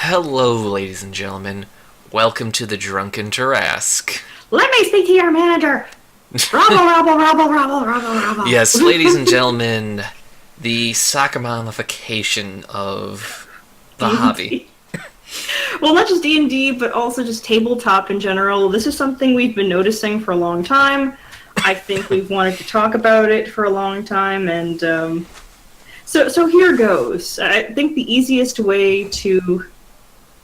Hello, ladies and gentlemen. Welcome to the Drunken Tarrasque. Let me speak to your manager. Rabble, rabble, rabble, rabble, rabble, rabble. Yes, ladies and gentlemen, the soccer-mamification of the hobby. D&D. Well, not just D&D, but also just tabletop in general. This is something we've been noticing for a long time. I think we've wanted to talk about it for a long time, and so here goes. I think the easiest way to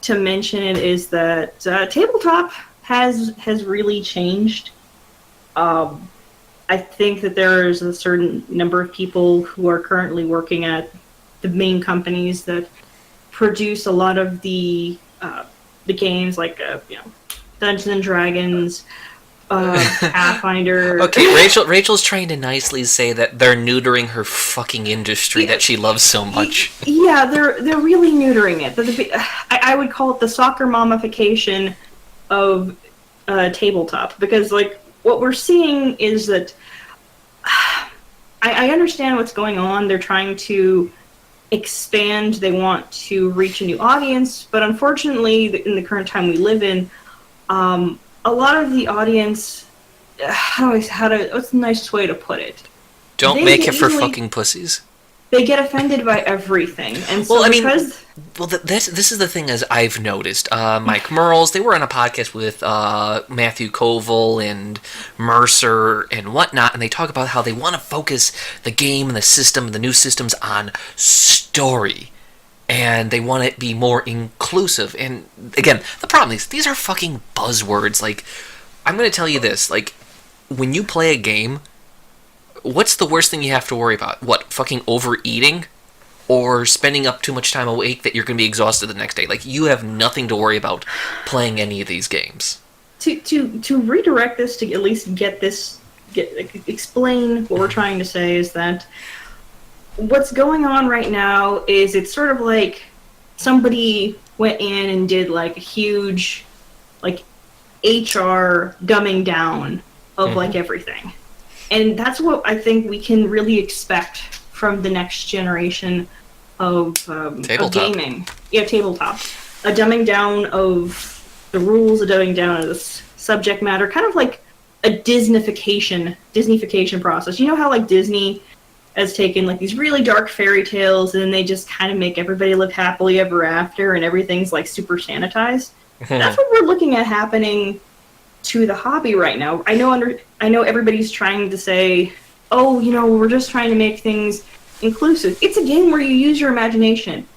mention it is that tabletop has really changed. I think that there's a certain number of people who are currently working at the main companies that produce a lot of the games, like Dungeons and Dragons, Pathfinder. Okay, Rachel's trying to nicely say that they're neutering her fucking industry that she loves so much. Yeah, they're really neutering it. I would call it the soccer mamification of tabletop, because like what we're seeing is that I understand what's going on. They're trying to expand. They want to reach a new audience, but unfortunately, in the current time we live in, a lot of the audience, what's the nicest way to put it? Don't make it for fucking pussies. They get offended by everything, and so this is the thing, as I've noticed. Mike Merles, they were on a podcast with Matthew Koval and Mercer and whatnot, and they talk about how they want to focus the game and the system, the new systems, on story. And they want it to be more inclusive. And again, the problem is, these are fucking buzzwords. Like, I'm going to tell you this. Like, when you play a game, what's the worst thing you have to worry about? What, fucking overeating? Or spending up too much time awake that you're going to be exhausted the next day? Like, you have nothing to worry about playing any of these games. To redirect this, to at least explain what we're trying to say, is that what's going on right now is it's sort of like somebody went in and did like a huge like HR dumbing down of like everything. And that's what I think we can really expect from the next generation of gaming. Yeah, tabletop. A dumbing down of the rules, a dumbing down of the subject matter, kind of like a Disneyfication process. You know how like Disney has taken like these really dark fairy tales and then they just kind of make everybody live happily ever after and everything's like super sanitized? That's what we're looking at happening to the hobby right now. I know everybody's trying to say, oh, we're just trying to make things inclusive. It's a game where you use your imagination.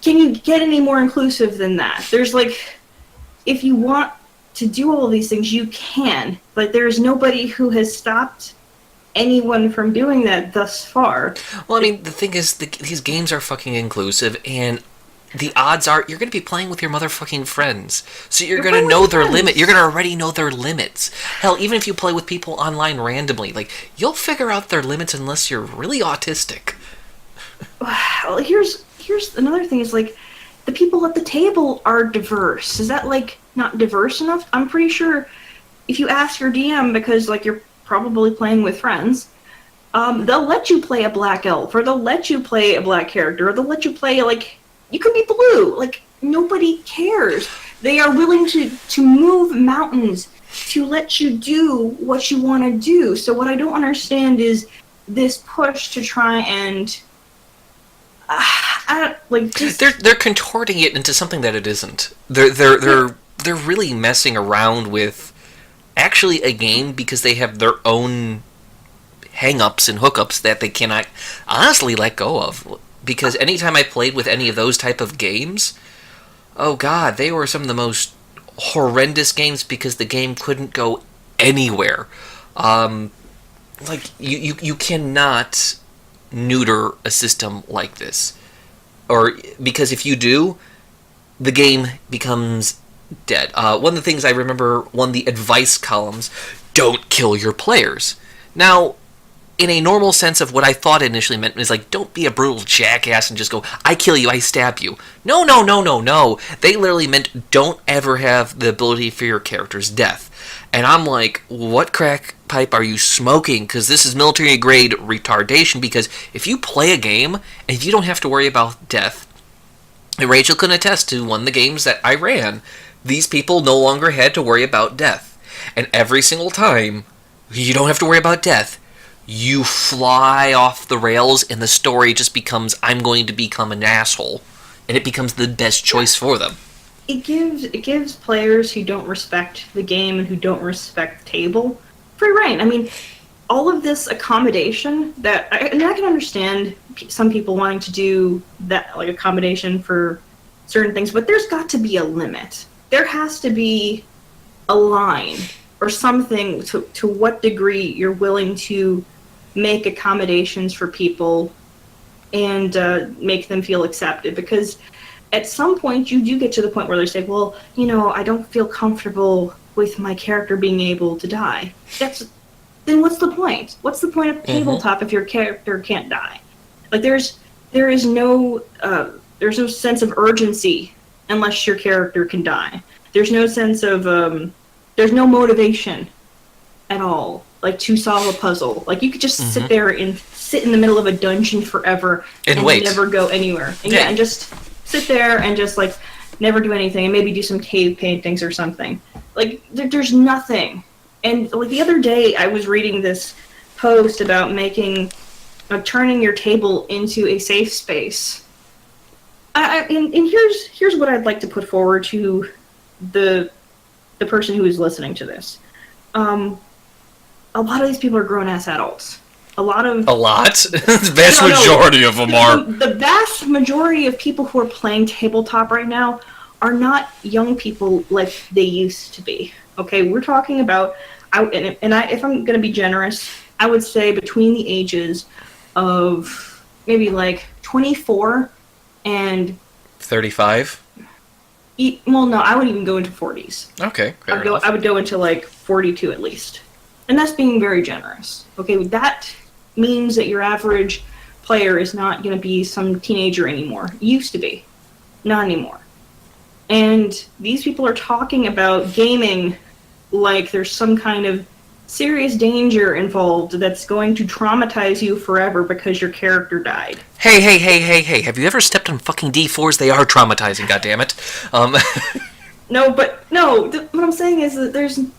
Can you get any more inclusive than that? There's like, if you want to do all of these things, you can, but there's nobody who has stopped anyone from doing that thus far. Well, I mean, the thing is, these games are fucking inclusive, and the odds are you're going to be playing with your motherfucking friends. So you're going to know their limit. You're going to already know their limits. Hell, even if you play with people online randomly, like, you'll figure out their limits unless you're really autistic. Well, here's another thing is, like, the people at the table are diverse. Is that, like, not diverse enough? I'm pretty sure if you ask your DM, because, like, you're probably playing with friends, they'll let you play a black elf, or they'll let you play a black character, or they'll let you play, like, you could be blue. Like, nobody cares. They are willing to move mountains to let you do what you want to do. So what I don't understand is this push to try and they're contorting it into something that it isn't. They're really messing around with actually a game because they have their own hang-ups and hookups that they cannot honestly let go of. Because anytime I played with any of those type of games, oh god, they were some of the most horrendous games because the game couldn't go anywhere. Like, you cannot neuter a system like this. Or, because if you do, the game becomes dead. One of the things I remember, one of the advice columns, don't kill your players. Now, in a normal sense of what I thought initially meant is like, don't be a brutal jackass and just go, I kill you, I stab you. No. They literally meant don't ever have the ability for your character's death. And I'm like, what crack pipe are you smoking? Because this is military grade retardation, because if you play a game and if you don't have to worry about death, And Rachel can attest to one of the games that I ran. These people no longer had to worry about death. And every single time, you don't have to worry about death. You fly off the rails and the story just becomes, I'm going to become an asshole. And it becomes the best choice for them. It gives players who don't respect the game and who don't respect the table free reign. I mean, all of this accommodation I can understand some people wanting to do that, like accommodation for certain things, but there's got to be a limit. There has to be a line or something to what degree you're willing to make accommodations for people and make them feel accepted. Because at some point you do get to the point where they say, well, I don't feel comfortable with my character being able to die. Then what's the point? What's the point of tabletop if your character can't die? Like there is no sense of urgency unless your character can die. There's no sense of there's no motivation at all, like to solve a puzzle. Like you could just sit there and sit in the middle of a dungeon forever and wait. never go anywhere. And just sit there and just like never do anything and maybe do some cave paintings or something. Like there's nothing. And like the other day, I was reading this post about turning your table into a safe space. And here's what I'd like to put forward to the person who is listening to this. A lot of these people are grown-ass adults. A lot? The vast majority of them are. The vast majority of people who are playing tabletop right now are not young people like they used to be. Okay, we're talking about, if I'm going to be generous, I would say between the ages of maybe like 24 and 35. Well, no, I would even go into 40s. Okay, I would go into like 42 at least, and that's being very generous. Okay, that means that your average player is not going to be some teenager anymore. It used to be, not anymore. And these people are talking about gaming like there's some kind of serious danger involved that's going to traumatize you forever because your character died. Hey, have you ever stepped on fucking D4s? They are traumatizing, goddammit. What I'm saying is that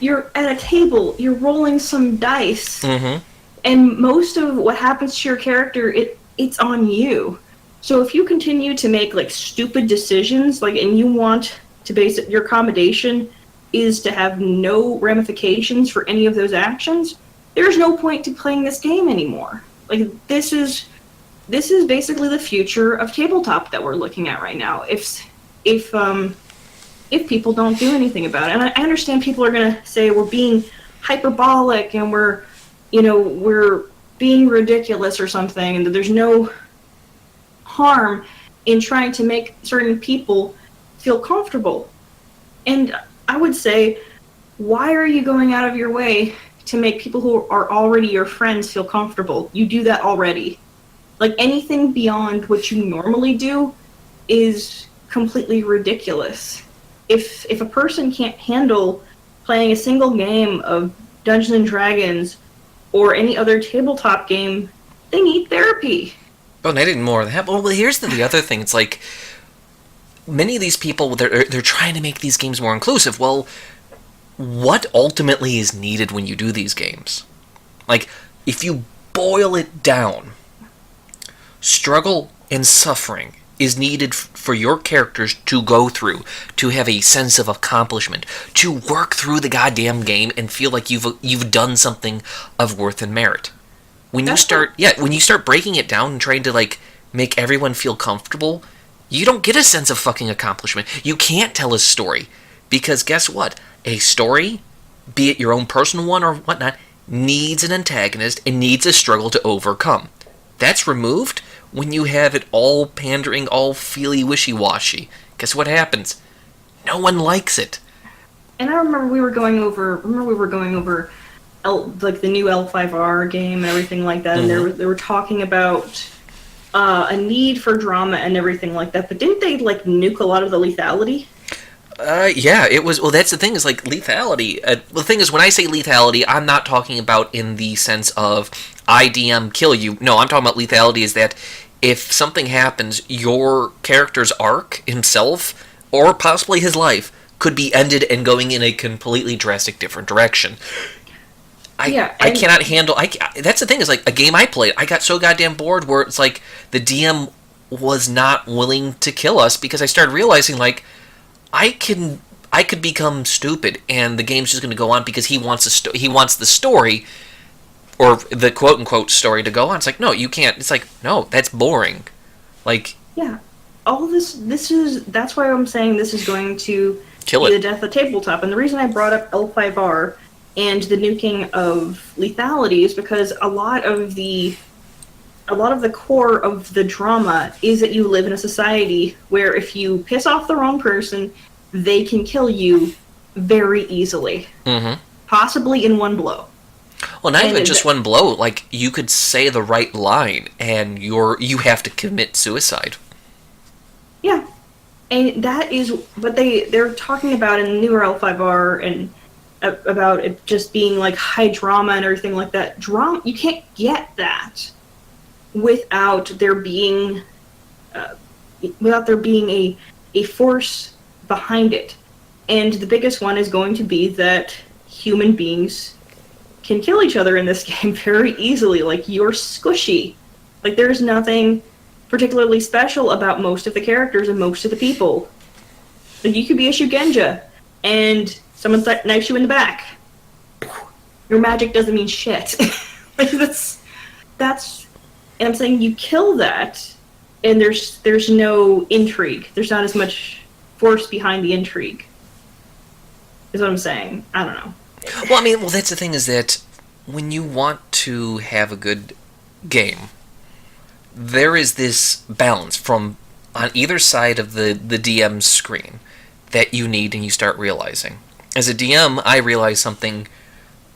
you're at a table, you're rolling some dice, and most of what happens to your character, it's on you. So if you continue to make like stupid decisions, and you want to base it, your accommodation is to have no ramifications for any of those actions, there's no point to playing this game anymore. Like this is basically the future of tabletop that we're looking at right now. If people don't do anything about it, and I understand people are gonna say we're being hyperbolic and we're being ridiculous or something, and that there's no harm in trying to make certain people feel comfortable. And I would say, why are you going out of your way to make people who are already your friends feel comfortable? You do that already. Like anything beyond what you normally do is completely ridiculous. If a person can't handle playing a single game of Dungeons and Dragons or any other tabletop game, they need therapy. Oh, they need more of that. Well, here's the other thing. It's like, many of these people, they're trying to make these games more inclusive. Well, what ultimately is needed when you do these games? Like, if you boil it down, struggle and suffering is needed for your characters to go through, to have a sense of accomplishment, to work through the goddamn game and feel like you've done something of worth and merit. When you start breaking it down and trying to make everyone feel comfortable, you don't get a sense of fucking accomplishment. You can't tell a story. Because guess what? A story, be it your own personal one or whatnot, needs an antagonist and needs a struggle to overcome. That's removed when you have it all pandering, all feely wishy-washy. Guess what happens? No one likes it. And I remember we were going over the new L5R game and everything like that, and they were talking about a need for drama and everything like that, but didn't they nuke a lot of the lethality? Yeah, it was. Well, that's the thing is lethality. The thing is, when I say lethality, I'm not talking about in the sense of I DM kill you. No, I'm talking about lethality is that if something happens, your character's arc himself, or possibly his life, could be ended and going in a completely drastic different direction. I cannot handle. That's the thing, is like a game I played, I got so goddamn bored where it's like the DM was not willing to kill us because I started realizing like I could become stupid and the game's just going to go on because he wants the story, or the quote unquote story, to go on. It's like, no, you can't. It's like, no, that's boring. Like, yeah, all this is, that's why I'm saying this is going to kill be it. the death of tabletop. And the reason I brought up L5R and the nuking of lethality is because a lot of the core of the drama is that you live in a society where if you piss off the wrong person, they can kill you very easily. Mm-hmm. Possibly in one blow. Well, not even just one blow. Like, you could say the right line and you have to commit suicide. Yeah. And that is what they're talking about in the newer L5R, and about it just being like high drama and everything like that. Drama, you can't get that without there being a force behind it. And the biggest one is going to be that human beings can kill each other in this game very easily. Like, you're squishy. Like, there's nothing particularly special about most of the characters and most of the people. Like, you could be a Shugenja, and someone knifes you in the back. Your magic doesn't mean shit. Like, that's, and I'm saying you kill that, and there's no intrigue. There's not as much force behind the intrigue. Is what I'm saying. I don't know. Well, that's the thing, is that when you want to have a good game, there is this balance from on either side of the DM's screen that you need, and you start realizing. As a DM, I realize something.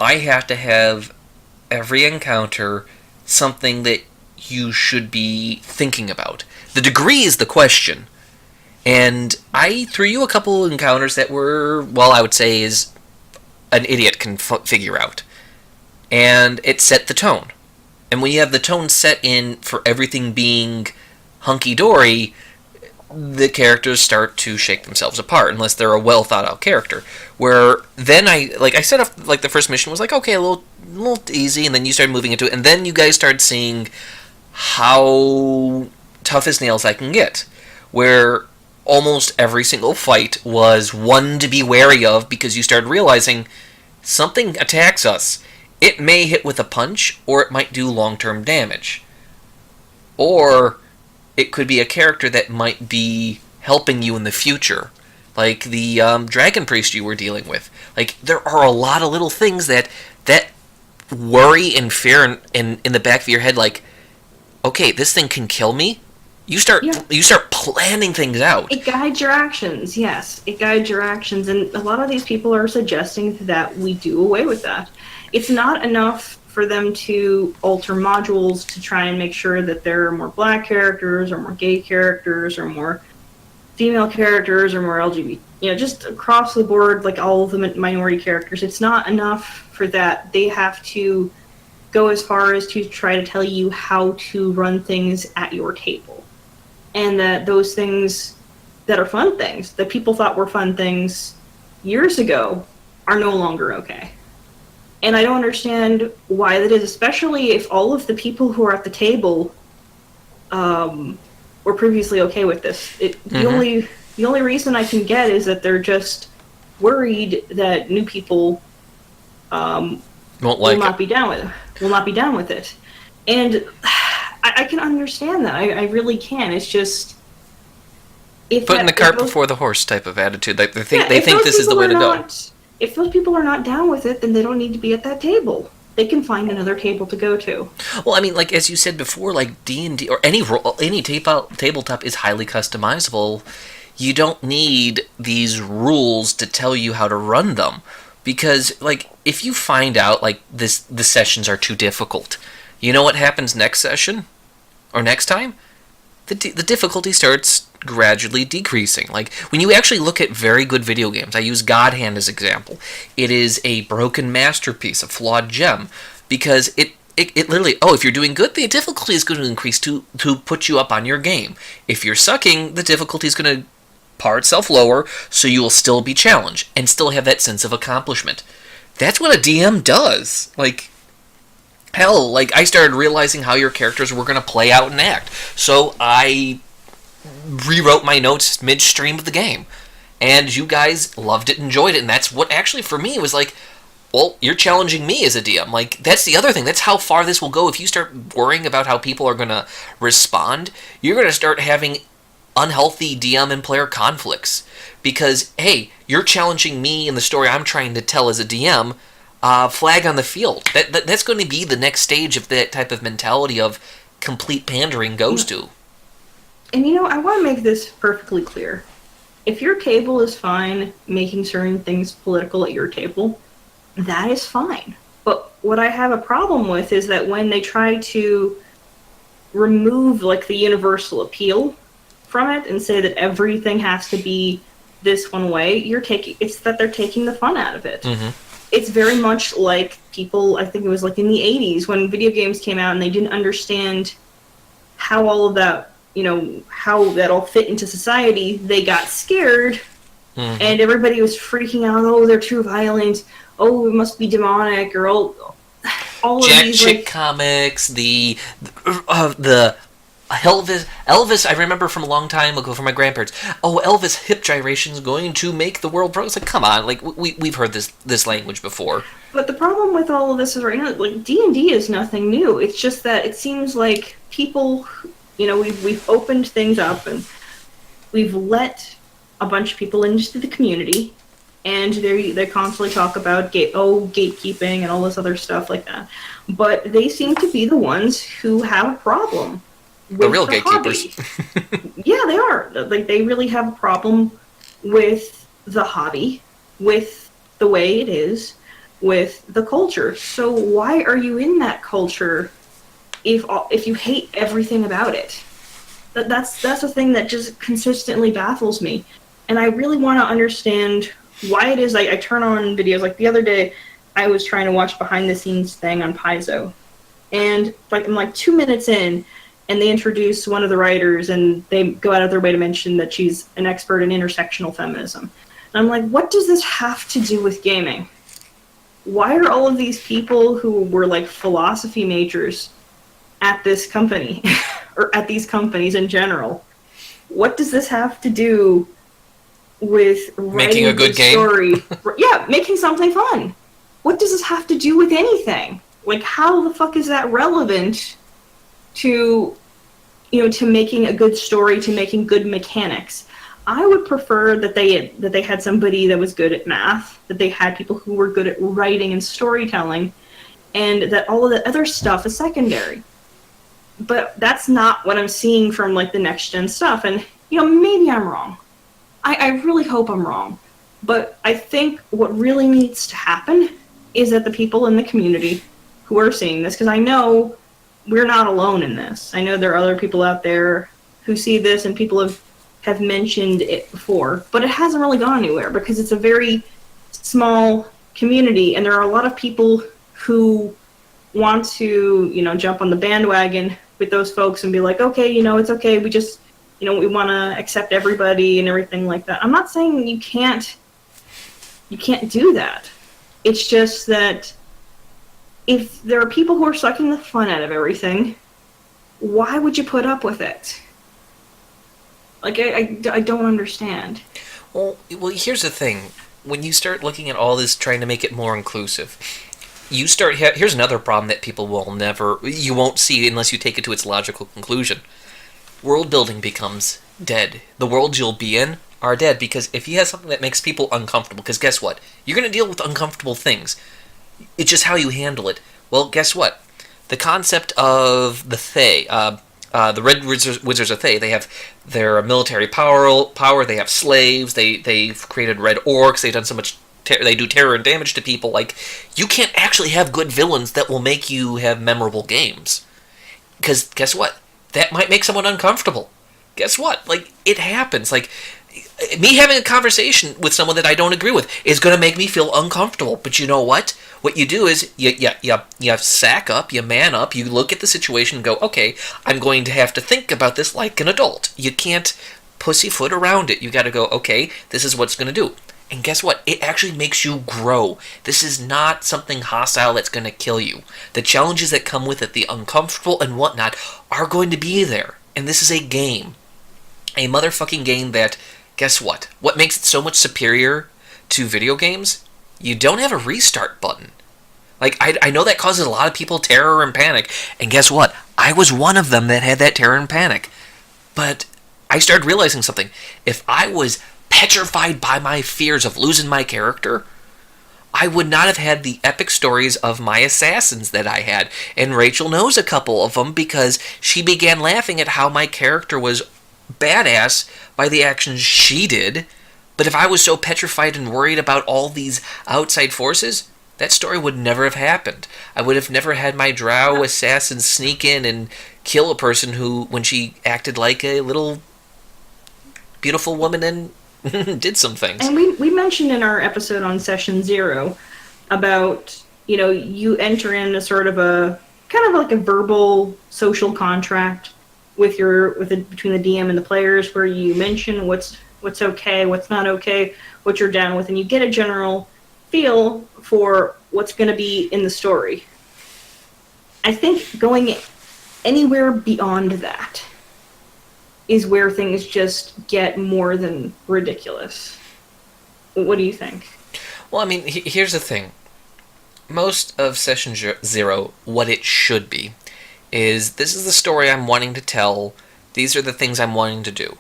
I have to have every encounter something that you should be thinking about. The degree is the question. And I threw you a couple encounters that were, well, I would say is an idiot can figure out. And it set the tone. And when you have the tone set in for everything being hunky-dory, the characters start to shake themselves apart, unless they're a well-thought-out character. Where then I set up, like, the first mission was like, okay, a little easy, and then you started moving into it, and then you guys started seeing how tough as nails I can get. Where almost every single fight was one to be wary of, because you started realizing something attacks us. It may hit with a punch, or it might do long-term damage. Or it could be a character that might be helping you in the future. Like the Dragon Priest you were dealing with. Like, there are a lot of little things that worry and fear in the back of your head, like, okay, this thing can kill me? You start planning things out. It guides your actions, yes. It guides your actions, and a lot of these people are suggesting that we do away with that. It's not enough for them to alter modules to try and make sure that there are more black characters, or more gay characters, or more female characters, or more LGBT. Just across the board, like all of the minority characters. It's not enough for that. They have to go as far as to try to tell you how to run things at your table. And that those things that are fun things, that people thought were fun things years ago, are no longer okay. And I don't understand why that is, especially if all of the people who are at the table were previously okay with this. The only reason I can get is that they're just worried that new people will not be down with it. And I can understand that. I really can. It's just putting the cart before the horse type of attitude. They think this is the way to go. If those people are not down with it, then they don't need to be at that table. They can find another table to go to. Well, I mean, like, as you said before, like D&D or any tabletop is highly customizable. You don't need these rules to tell you how to run them, because, like, if you find out like the sessions are too difficult, you know what happens next session or next time? The difficulty starts gradually decreasing. Like, when you actually look at very good video games, I use God Hand as example. It is a broken masterpiece, a flawed gem, because it literally, oh, if you're doing good, the difficulty is going to increase to put you up on your game. If you're sucking, the difficulty is going to par itself lower, so you will still be challenged and still have that sense of accomplishment. That's what a DM does. Like, hell, like, I started realizing how your characters were going to play out and act. So I rewrote my notes midstream of the game. And you guys loved it, enjoyed it, and that's what actually, for me, was like, well, you're challenging me as a DM. Like, that's the other thing. That's how far this will go. If you start worrying about how people are going to respond, you're going to start having unhealthy DM and player conflicts. Because, hey, you're challenging me in the story I'm trying to tell as a DM, flag on the field. That's going to be the next stage of that type of mentality of complete pandering goes to. And I want to make this perfectly clear. If your table is fine making certain things political at your table, that is fine. But what I have a problem with is that when they try to remove, like, the universal appeal from it and say that everything has to be this one way, it's that they're taking the fun out of it. Mm-hmm. It's very much like people, I think it was like in the 80s when video games came out and they didn't understand how all of that, how that all fit into society. They got scared, and everybody was freaking out. Oh, they're too violent. Oh, it must be demonic, or all Jack of these Chick comics, the Elvis. I remember from a long time ago from my grandparents. Oh, Elvis hip gyration's going to make the world progress. Like, come on, like we've heard this language before. But the problem with all of this is right now, like, D&D is nothing new. It's just that it seems like people, we've opened things up and we've let a bunch of people into the community. And they constantly talk about gatekeeping and all this other stuff like that. But they seem to be the ones who have a problem with the real gatekeepers. Yeah, they are. Like, they really have a problem with the hobby, with the way it is, with the culture. So why are you in that culture if you hate everything about it? That's the thing that just consistently baffles me. And I really want to understand why it is I turn on videos. Like, the other day, I was trying to watch behind-the-scenes thing on Paizo. And, like, I'm, 2 minutes in, and they introduce one of the writers, and they go out of their way to mention that she's an expert in intersectional feminism. And I'm like, what does this have to do with gaming? Why are all of these people who were, like, philosophy majors at this company, or at these companies in general, what does this have to do with making a good game? Story? Yeah, making something fun. What does this have to do with anything? Like, how the fuck is that relevant to making a good story, to making good mechanics? I would prefer that they had somebody that was good at math, that they had people who were good at writing and storytelling, and that all of the other stuff is secondary. But that's not what I'm seeing from, like, the next gen stuff. And, maybe I'm wrong. I really hope I'm wrong. But I think what really needs to happen is that the people in the community who are seeing this, because I know we're not alone in this. I know there are other people out there who see this, and people have mentioned it before, but it hasn't really gone anywhere because it's a very small community, and there are a lot of people who want to, jump on the bandwagon with those folks and be like, okay, it's okay, we just, we want to accept everybody and everything like that. I'm not saying you can't do that. It's just that if there are people who are sucking the fun out of everything, why would you put up with it? Like, I don't understand. Well, here's the thing. When you start looking at all this, trying to make it more inclusive, here's another problem that people you won't see unless you take it to its logical conclusion. World building becomes dead. The worlds you'll be in are dead, because if you have something that makes people uncomfortable, because guess what? You're going to deal with uncomfortable things. It's just how you handle it. Well, guess what? The concept of the Fae, the Red Wizards of Fae, they have their military power, they have slaves, they've created red orcs, they've done so much, they do terror and damage to people. Like, you can't actually have good villains that will make you have memorable games. Because guess what? That might make someone uncomfortable. Guess what? Like, it happens. Like, me having a conversation with someone that I don't agree with is going to make me feel uncomfortable. But you know what? What you do is you sack up, you man up, you look at the situation and go, okay, I'm going to have to think about this like an adult. You can't pussyfoot around it. You got to go, okay, this is what's going to do. And guess what? It actually makes you grow. This is not something hostile that's going to kill you. The challenges that come with it, the uncomfortable and whatnot, are going to be there. And this is a game. A motherfucking game that, guess what? What makes it so much superior to video games? You don't have a restart button. Like, I know that causes a lot of people terror and panic. And guess what? I was one of them that had that terror and panic. But I started realizing something. If I was petrified by my fears of losing my character, I would not have had the epic stories of my assassins that I had. And Rachel knows a couple of them because she began laughing at how my character was badass by the actions she did. But if I was so petrified and worried about all these outside forces, that story would never have happened. I would have never had my drow assassin sneak in and kill a person who, when she acted like a little beautiful woman and did some things. And we mentioned in our episode on Session 0 about, you enter in a sort of a, kind of like a verbal social contract between the DM and the players, where you mention what's okay, what's not okay, what you're down with, and you get a general feel for what's going to be in the story. I think going anywhere beyond that is where things just get more than ridiculous. What do you think? Well, I mean, here's the thing. Most of Session 0, what it should be, is this is the story I'm wanting to tell, these are the things I'm wanting to do.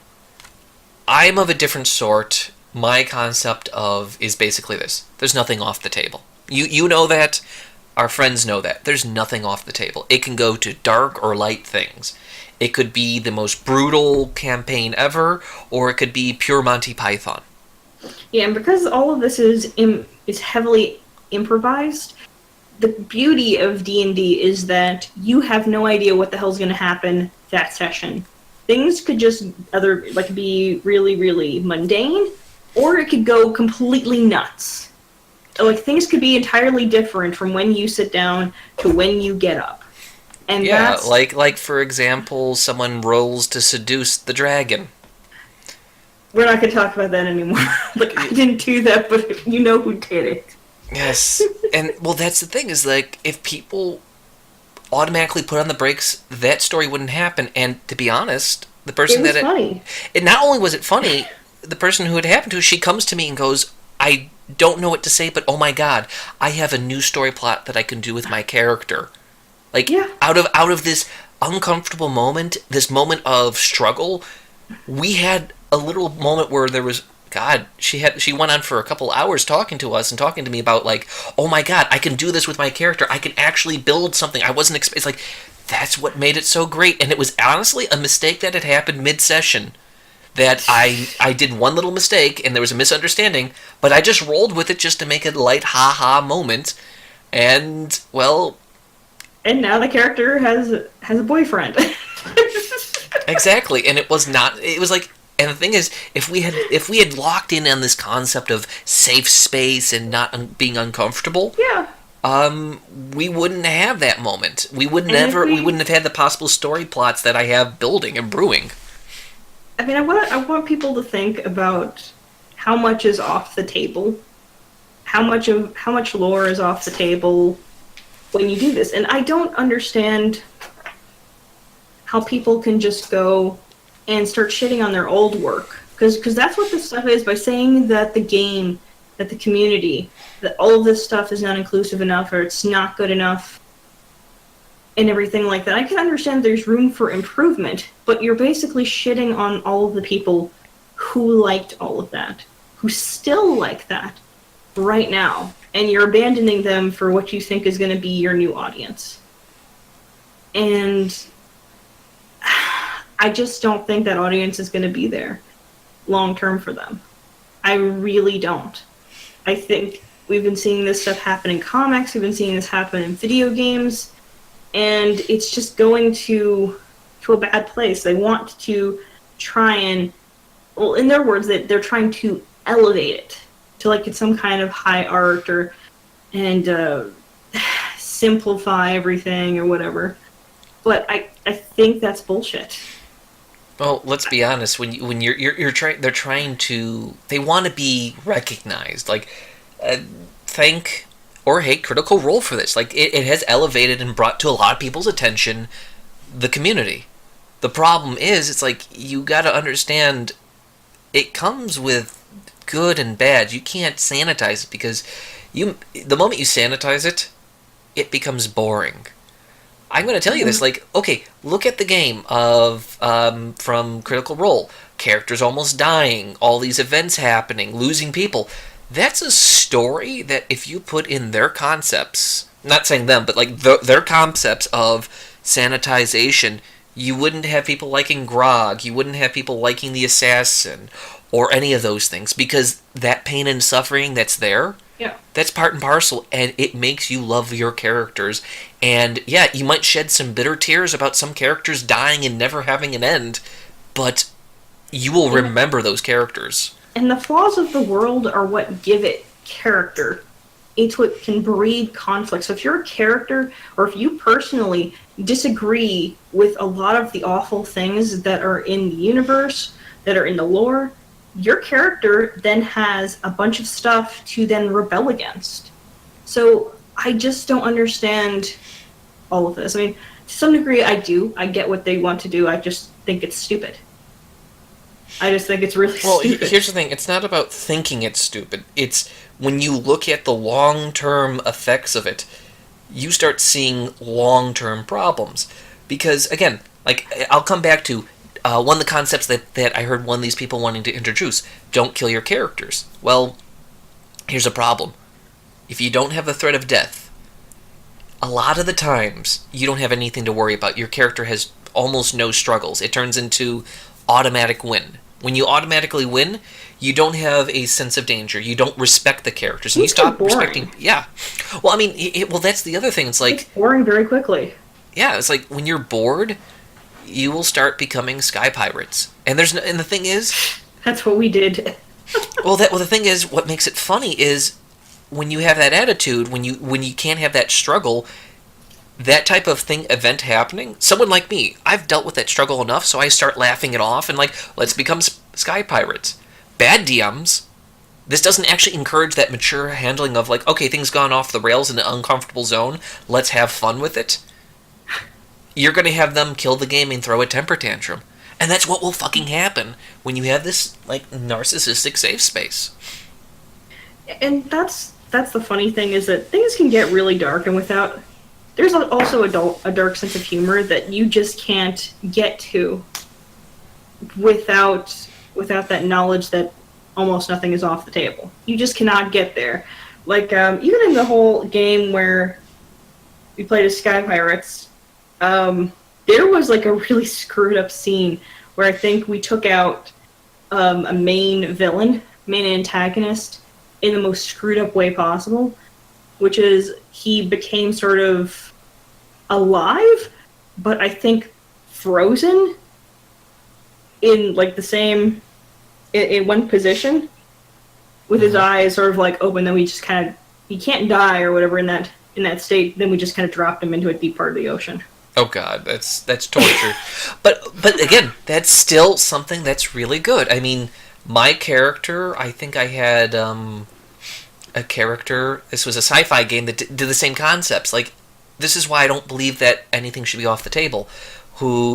I'm of a different sort. My concept is basically this. There's nothing off the table. You know that. Our friends know that. There's nothing off the table. It can go to dark or light things. It could be the most brutal campaign ever, or it could be pure Monty Python. Yeah, and because all of this is heavily improvised, the beauty of D&D is that you have no idea what the hell's going to happen that session. Things could just be really, really mundane, or it could go completely nuts. Like, things could be entirely different from when you sit down to when you get up. And yeah, like for example, someone rolls to seduce the dragon. We're not going to talk about that anymore. I didn't do that, but you know who did it. Yes, and well, that's the thing, is if people automatically put on the brakes, that story wouldn't happen. And to be honest, the person it was funny. It not only was it funny, the person who it happened to, she comes to me and goes, I don't know what to say, but oh my god, I have a new story plot that I can do with my character. Out of this uncomfortable moment, this moment of struggle, we had a little moment where there was, God, she went on for a couple hours talking to us and talking to me about, oh my god, I can do this with my character. I can actually build something. I wasn't expecting. It's that's what made it so great. And it was honestly a mistake that had happened mid-session. That I did one little mistake and there was a misunderstanding, but I just rolled with it just to make it a light ha-ha moment. And, well... And now the character has a boyfriend. Exactly, and it was not... It was and the thing is, if we had locked in on this concept of safe space and not being uncomfortable... Yeah. We wouldn't have that moment. We wouldn't have had the possible story plots that I have building and brewing. I mean, I want people to think about how much is off the table, how much lore is off the table when you do this, and I don't understand how people can just go and start shitting on their old work, because that's what this stuff is. By saying that the game, that the community, that all of this stuff is not inclusive enough or it's not good enough, and everything like that. I can understand there's room for improvement, but you're basically shitting on all of the people who liked all of that, who still like that right now, and you're abandoning them for what you think is going to be your new audience. And I just don't think that audience is going to be there long term for them. I really don't. I think we've been seeing this stuff happen in comics, we've been seeing this happen in video games, and it's just going to a bad place. They want to try and, well, in their words, that they're trying to elevate it to it's some kind of high art or and simplify everything or whatever. But I think that's bullshit. Well, let's be honest. When you're trying, they're trying to. They want to be recognized. Like, thank or hate Critical Role for this. Like, it has elevated and brought to a lot of people's attention the community. The problem is, it's like you got to understand. It comes with good and bad. You can't sanitize it because the moment you sanitize it, it becomes boring. I'm going to tell you this, like, okay, look at the game of, from Critical Role. Characters almost dying, all these events happening, losing people. That's a story that if you put in their concepts, not saying them, but like their concepts of sanitization, you wouldn't have people liking Grog, you wouldn't have people liking the Assassin, or any of those things, because that pain and suffering that's there, Yeah. that's part and parcel, and it makes you love your characters. And yeah, you might shed some bitter tears about some characters dying and never having an end, but you will remember those characters. And the flaws of the world are what give it character. It's what can breed conflict. So if you're a character, or if you personally disagree with a lot of the awful things that are in the universe, that are in the lore, your character then has a bunch of stuff to then rebel against. So I just don't understand all of this. I mean, to some degree I do. I get what they want to do. I just think it's stupid. I just think it's really stupid. Well, here's the thing. It's not about thinking it's stupid. It's when you look at the long-term effects of it, you start seeing long-term problems. Because, again, like, I'll come back to one of the concepts that I heard one of these people wanting to introduce. Don't kill your characters. Well, here's a problem. If you don't have the threat of death, a lot of the times, you don't have anything to worry about. Your character has almost no struggles. It turns into automatic win. When you automatically win, you don't have a sense of danger. You don't respect the characters. And you stop respecting... Yeah. Well, I mean, well, that's the other thing. It's like... It's boring very quickly. Yeah, it's like when you're bored, you will start becoming sky pirates. And the thing is... That's what we did. well, the thing is, what makes it funny is when you have that attitude, when you can't have that struggle... That type of event happening, someone like me, I've dealt with that struggle enough, so I start laughing it off and like, let's become sky pirates. Bad DMs, this doesn't actually encourage that mature handling of like, okay, things gone off the rails in an uncomfortable zone, let's have fun with it. You're going to have them kill the game and throw a temper tantrum. And that's what will fucking happen when you have this, like, narcissistic safe space. And that's the funny thing, is that things can get really dark, and without... There's also a dark sense of humor that you just can't get to without that knowledge that almost nothing is off the table. You just cannot get there. Like, even in the whole game where we played as Sky Pirates, there was like a really screwed up scene where I think we took out a main antagonist, in the most screwed up way possible, which is he became sort of alive, but I think frozen in like the same in one position with his eyes sort of like open. Then we just kind of, he can't die or whatever in that state. Then we just kind of dropped him into a deep part of the ocean. Oh god, that's torture. but again, that's still something that's really good. I mean, my character, I think I had a character, this was a sci-fi game that did the same concepts. Like, this is why I don't believe that anything should be off the table.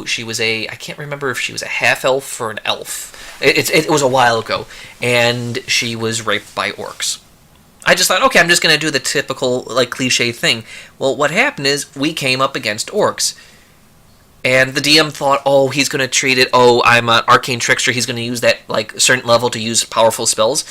She was I can't remember if she was a half-elf or an elf. It was a while ago. And she was raped by orcs. I just thought, okay, I'm just going to do the typical, like, cliche thing. Well, what happened is, we came up against orcs. And the DM thought, oh, he's going to treat it, oh, I'm an arcane trickster, he's going to use that, like, certain level to use powerful spells.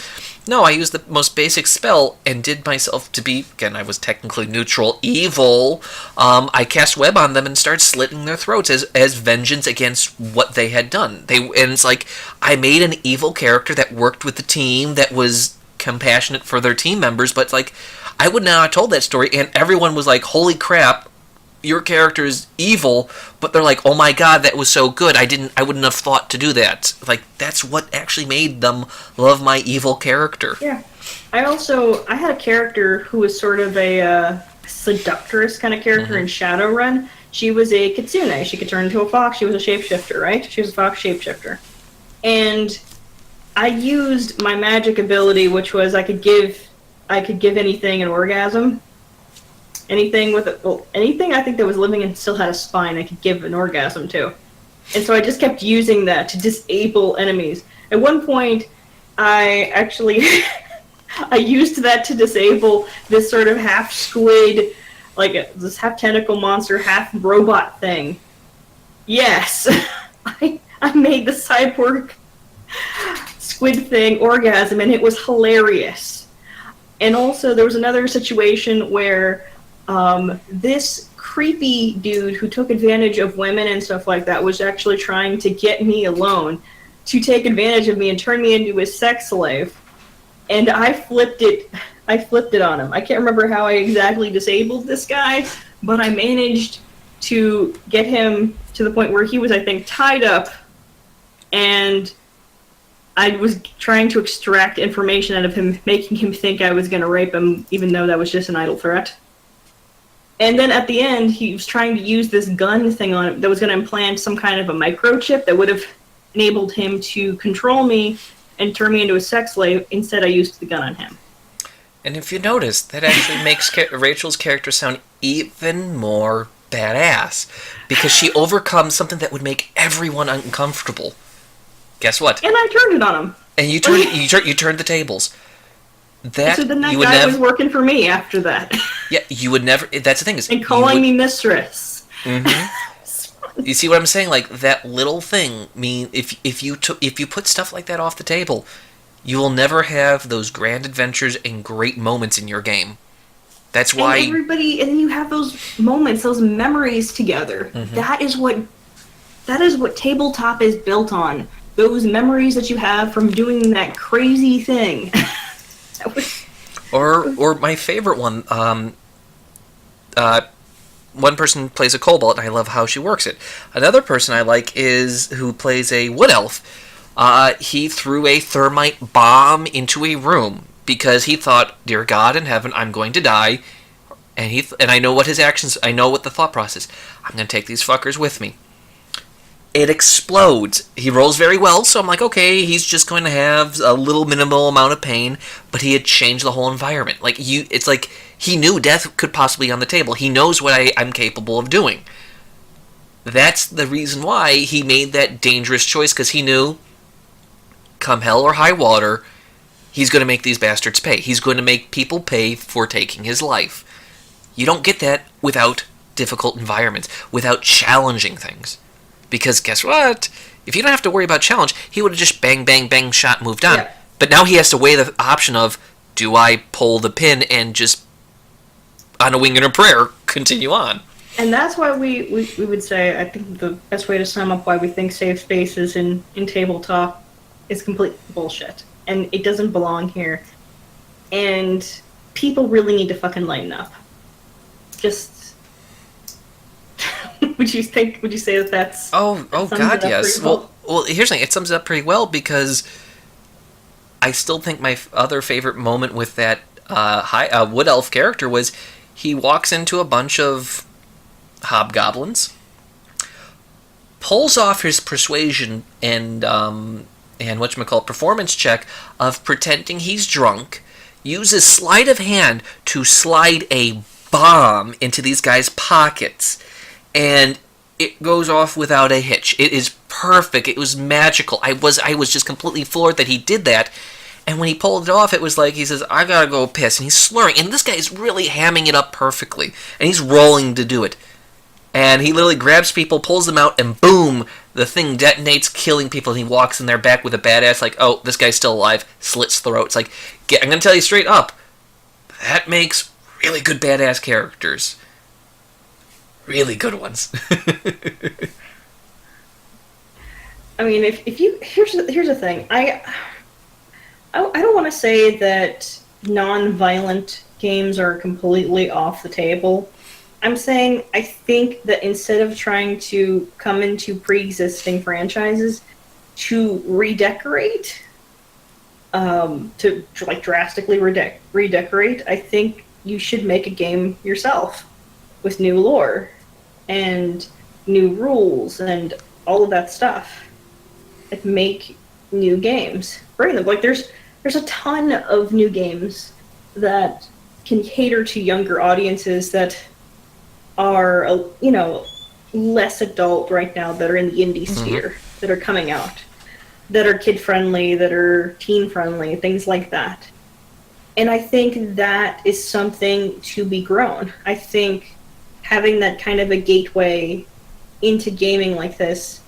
No, I used the most basic spell and did myself to be, again, I was technically neutral, evil. I cast web on them and started slitting their throats as vengeance against what they had done. And it's like, I made an evil character that worked with the team, that was compassionate for their team members, but, like, I would not have told that story, and everyone was like, holy crap, your character is evil, but they're like, oh my god, that was so good, I wouldn't have thought to do that. Like, that's what actually made them love my evil character. Yeah, I had a character who was sort of a seductress kind of character in Shadowrun. She was a kitsune. She could turn into a fox. She was a shapeshifter, right? She was a fox shapeshifter. And I used my magic ability, which was I could give anything an orgasm. Anything I think that was living and still had a spine, I could give an orgasm to. And so I just kept using that to disable enemies. At one point, I actually I used that to disable this sort of half squid, this half tentacle monster, half robot thing. Yes, I made the cyborg squid thing orgasm, and it was hilarious. And also, there was another situation where this creepy dude who took advantage of women and stuff like that was actually trying to get me alone, to take advantage of me and turn me into a sex slave. And I flipped it on him. I can't remember how I exactly disabled this guy, but I managed to get him to the point where he was, I think, tied up, and I was trying to extract information out of him, making him think I was going to rape him, even though that was just an idle threat. And then at the end, he was trying to use this gun thing on him that was going to implant some kind of a microchip that would have enabled him to control me and turn me into a sex slave. Instead, I used the gun on him. And if you notice, that actually makes Rachel's character sound even more badass, because she overcomes something that would make everyone uncomfortable. Guess what? And I turned it on him. And you turned the tables. So then that guy was working for me after that. Yeah, you would never. That's the thing is, and calling me mistress. Mm-hmm. You see what I'm saying? Like that little thing. If you put stuff like that off the table, you will never have those grand adventures and great moments in your game. That's why and you have those moments, those memories together. Mm-hmm. That is what tabletop is built on. Those memories that you have from doing that crazy thing. Or my favorite one. One person plays a kobold, and I love how she works it. Another person I like is who plays a wood elf. He threw a thermite bomb into a room because he thought, "Dear God in heaven, I'm going to die," and I know what his actions. I know what the thought process. I'm going to take these fuckers with me. It explodes. He rolls very well, so I'm like, okay, he's just going to have a little minimal amount of pain, but he had changed the whole environment. It's like he knew death could possibly be on the table. He knows what I'm capable of doing. That's the reason why he made that dangerous choice, because he knew, come hell or high water, he's going to make these bastards pay. He's going to make people pay for taking his life. You don't get that without difficult environments, without challenging things. Because guess what? If you don't have to worry about challenge, he would have just bang, bang, bang, shot, moved on. Yeah. But now he has to weigh the option of, do I pull the pin and just, on a wing and a prayer, continue on? And that's why we would say, I think the best way to sum up why we think safe spaces in tabletop is complete bullshit. And it doesn't belong here. And people really need to fucking lighten up. Just... Would you say that that's... Oh God, yes. Well, here's the thing. It sums it up pretty well, because I still think my other favorite moment with that wood elf character was he walks into a bunch of hobgoblins, pulls off his persuasion and whatchamacallit performance check of pretending he's drunk, uses sleight of hand to slide a bomb into these guys' pockets, and it goes off without a hitch. It is perfect. It was magical. I was just completely floored that he did that. And when he pulled it off, it was like he says, "I gotta go piss," and he's slurring. And this guy is really hamming it up perfectly, and he's rolling to do it. And he literally grabs people, pulls them out, and boom, the thing detonates, killing people. And he walks in there back with a badass, like, "Oh, this guy's still alive." Slits throat. It's like, I'm gonna tell you straight up, that makes really good badass characters. Really good ones. I mean, if you here's the thing. I don't want to say that non-violent games are completely off the table. I'm saying I think that instead of trying to come into pre-existing franchises to redecorate, to like drastically redecorate. I think you should make a game yourself with new lore and new rules and all of that stuff. Like make new games, bring them. Like there's a ton of new games that can cater to younger audiences that are less adult right now, that are in the indie sphere, that are coming out, that are kid friendly, that are teen friendly, things like that. And I think that is something to be grown. I think having that kind of a gateway into gaming like this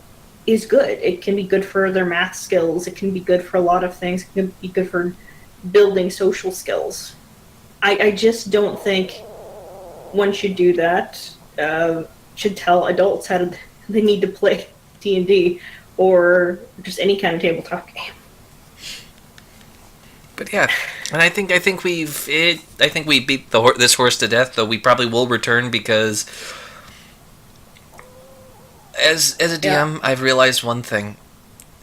is good. It can be good for their math skills. It can be good for a lot of things. It can be good for building social skills. I just don't think one should do that. Should tell adults how they need to play D&D or just any kind of tabletop game. But yeah, and I think we beat this horse to death. Though we probably will return because, as a DM, I've realized one thing: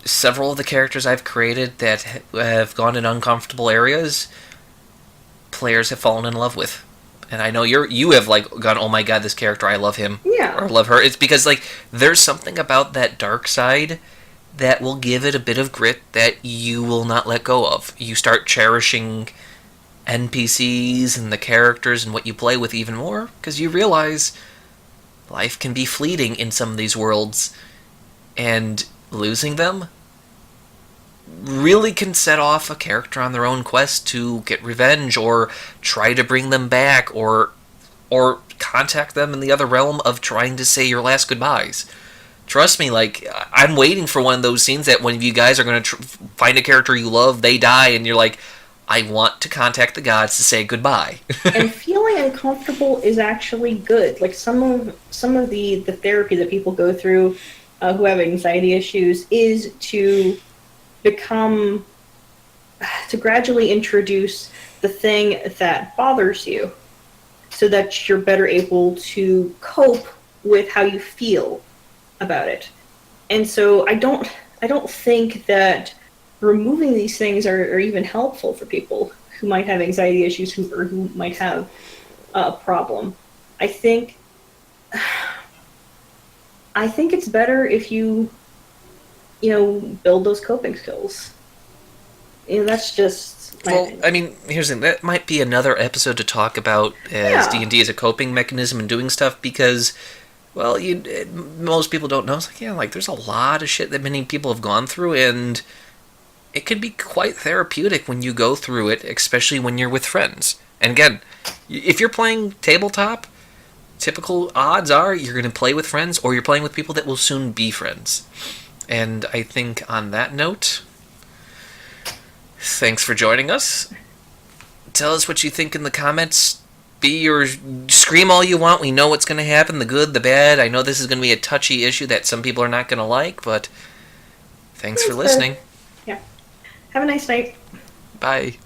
several of the characters I've created that have gone in uncomfortable areas, players have fallen in love with. And I know you have like gone, oh my god, this character, I love him, or love her. It's because like there's something about that dark side that will give it a bit of grit that you will not let go of. You start cherishing NPCs and the characters and what you play with even more, because you realize life can be fleeting in some of these worlds, and losing them really can set off a character on their own quest to get revenge, or try to bring them back, or contact them in the other realm of trying to say your last goodbyes. Trust me, like, I'm waiting for one of those scenes that when you guys are going to find a character you love, they die, and you're like, I want to contact the gods to say goodbye. And feeling uncomfortable is actually good. Like, some of the therapy that people go through who have anxiety issues is to gradually introduce the thing that bothers you so that you're better able to cope with how you feel about it. And so I don't think that removing these things are even helpful for people who might have anxiety issues or who might have a problem. I think it's better if you build those coping skills. That's just my opinion. I mean, here's the thing. That might be another episode to talk about as D&D as a coping mechanism and doing stuff, because, well, most people don't know. It's like, there's a lot of shit that many people have gone through, and it can be quite therapeutic when you go through it, especially when you're with friends. And again, if you're playing tabletop, typical odds are you're going to play with friends, or you're playing with people that will soon be friends. And I think on that note, thanks for joining us. Tell us what you think in the comments. Scream all you want. We know what's going to happen, the good, the bad. I know this is going to be a touchy issue that some people are not going to like, but thanks for listening. Yeah. Have a nice night. Bye.